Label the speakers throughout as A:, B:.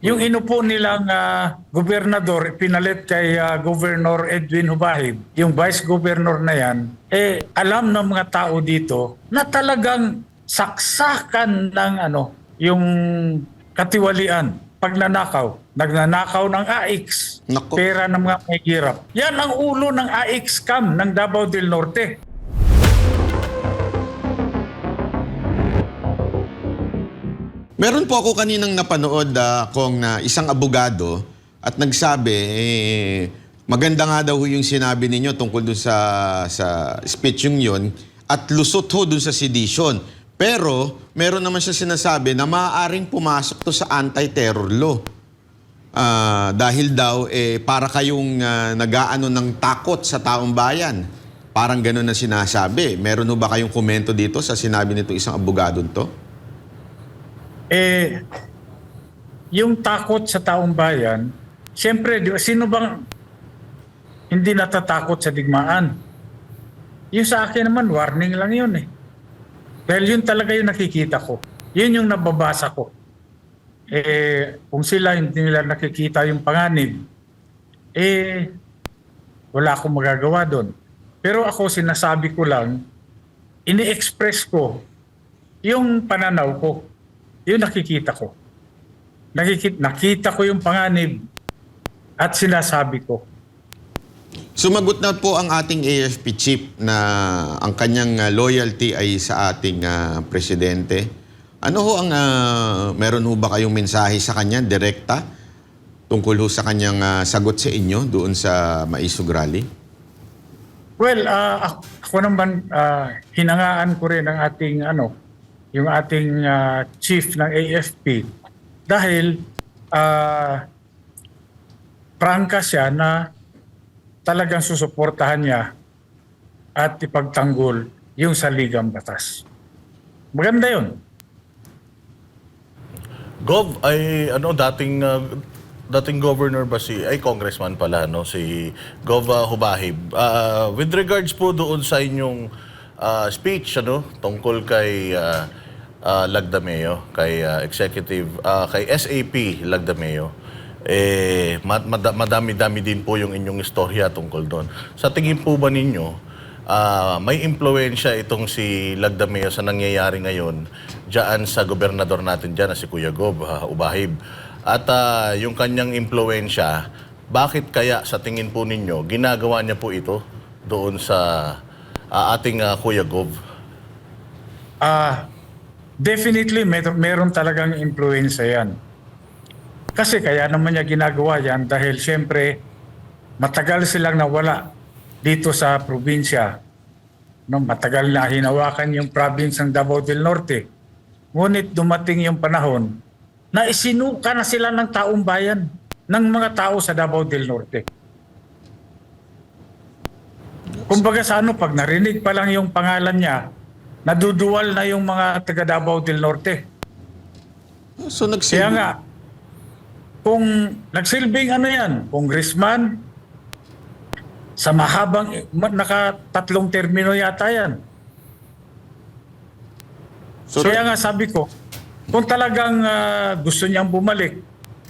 A: Yung inupo nilang gobernador, pinalit kay Governor Edwin Hubahib, yung vice governor na yan, alam ng mga tao dito na talagang saksakan ng yung katiwalian, pagnanakaw. Nagnanakaw ng AX,
B: Naku.
A: pera ng mga may hirap. Yan ang ulo ng AX scam ng Davao del Norte.
B: Meron po ako kaninang napanood kung isang abogado at nagsabi, maganda nga daw yung sinabi ninyo tungkol dun sa speech yung yun at lusot ho dun sa sedition. Pero meron naman siya sinasabi na maaaring pumasok to sa anti-terror law. Dahil daw para kayong nag-aano ng takot sa taong bayan. Parang ganun na sinasabi. Meron ho ba kayong komento dito sa sinabi nito isang abogado to?
A: Yung takot sa taong bayan, siyempre, sino bang hindi natatakot sa digmaan? Yung sa akin naman, warning lang yun eh. Dahil yun talaga yung nakikita ko. Yun yung nababasa ko. Kung sila hindi nila nakikita yung panganib, wala akong magagawa doon. Pero ako sinasabi ko lang, ini-express ko yung pananaw ko. Yun nakikita ko. Nakita ko yung panganib at sinasabi ko.
B: Sumagot na po ang ating AFP chief na ang kanyang loyalty ay sa ating presidente. Ano ho ang meron ho ba kayong mensahe sa kanya direkta tungkol ho sa kanyang sagot sa inyo doon sa Maisog Rally?
A: Well, ako naman hinangaan ko rin ang ating yung ating chief ng AFP dahil prangka siya na talagang susuportahan niya at ipagtanggol yung saligang batas. Maganda yun.
C: Gov, ay dating governor ba congressman pala, no, si Gov Hubahib. With regards po doon sa inyong speech, tungkol kay Lagdameo, kay kay SAP Lagdameo, madami-dami din po yung inyong istorya tungkol doon. Sa tingin po ba ninyo, may impluwensya itong si Lagdameo sa nangyayari ngayon diyan sa gobernador natin diyan na si Kuya Gov Hubahib? At yung kanyang impluwensya, bakit kaya sa tingin po ninyo ginagawa niya po ito doon sa ating Kuya Gov?
A: Definitely meron talagang influensya yan. Kasi kaya naman niya ginagawa yan dahil siyempre matagal silang nawala dito sa probinsya. Matagal na hinawakan yung province ng Davao del Norte. Ngunit dumating yung panahon na isinuka na sila ng taong bayan, ng mga tao sa Davao del Norte. Kumbaga pag narinig pa lang yung pangalan niya, naduduwal na yung mga taga Davao del Norte.
B: So
A: Kaya nga, kung nagsilbing yan, congressman, sa mahabang, naka-3 termino yata yan.
B: So,
A: Kaya nga sabi ko, kung talagang gusto niyang bumalik,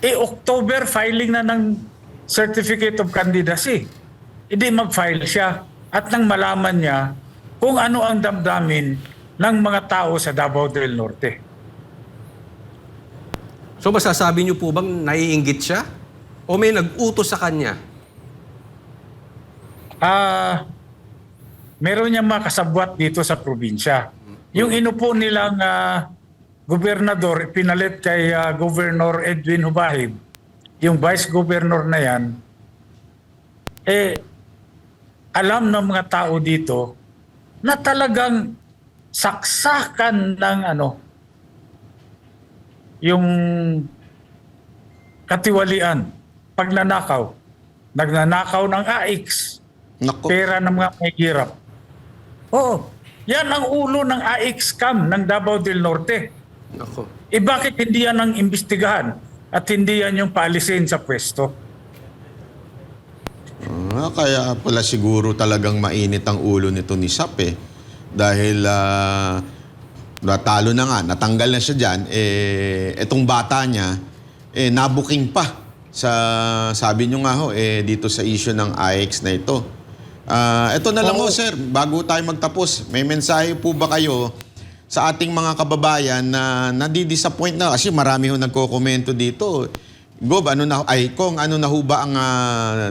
A: October filing na ng Certificate of Candidacy. Hindi mag-file siya at nang malaman niya kung ano ang damdamin ng mga tao sa Davao del Norte.
D: So masasabi niyo po bang naiinggit siya? O may nag-utos sa kanya?
A: Meron niyang mga kasabwat dito sa probinsya. Yung inupo nilang gobernador, pinalit kay Governor Edwin Hubahib, yung vice governor na yan, alam ng mga tao dito na talagang saksakan ng yung katiwalian, pagnanakaw. Nagnanakaw ng AX,
B: Naku.
A: pera ng mga may hirap. Oo, yan ang ulo ng AX scam ng Davao del Norte.
D: Nako.
A: Bakit hindi yan ang imbestigahan at hindi yan yung paalisin sa pwesto?
B: Kaya pala siguro talagang mainit ang ulo nito ni Sap Dahil natalo na nga, natanggal na siya dyan. Etong bata niya, nabuking pa sa, sabi nyo nga ho, dito sa issue ng IX na ito. Ito na lang ho, sir, bago tayo magtapos, may mensahe po ba kayo sa ating mga kababayan na nadi-disappoint na? Kasi marami ho nagko-komento dito. Gob, Kong, ano na ho ba ang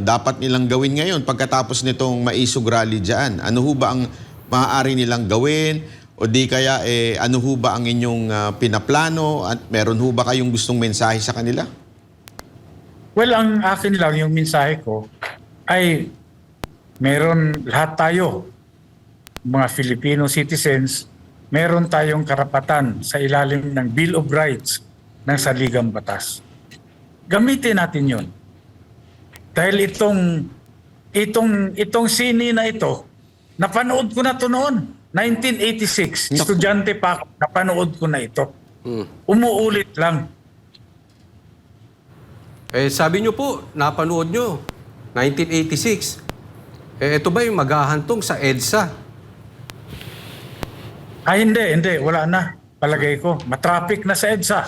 B: dapat nilang gawin ngayon pagkatapos nitong maisog rally dyan? Ano ho ba ang maaari nilang gawin? O di kaya, ano ho ba ang inyong pinaplano? At meron ho ba kayong gustong mensahe sa kanila?
A: Well, ang akin lang, yung mensahe ko, ay meron lahat tayo, mga Filipino citizens, meron tayong karapatan sa ilalim ng Bill of Rights ng saligang batas. Gamitin natin yun. Dahil itong sini na ito, napanood ko na ito noon, 1986. Estudyante pa ako, napanood ko na ito. Umuulit lang.
D: Sabi nyo po, napanood nyo, 1986. Ito ba yung maghahantong sa EDSA?
A: Hindi. Wala na. Palagay ko. Matraffic na sa EDSA.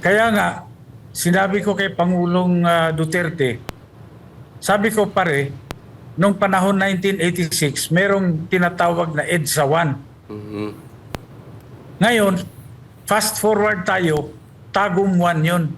A: Kaya nga, sinabi ko kay Pangulong Duterte, sabi ko pare, nung panahon 1986, merong tinatawag na EDSA 1. Ngayon, fast forward tayo, Tagum 1 yun.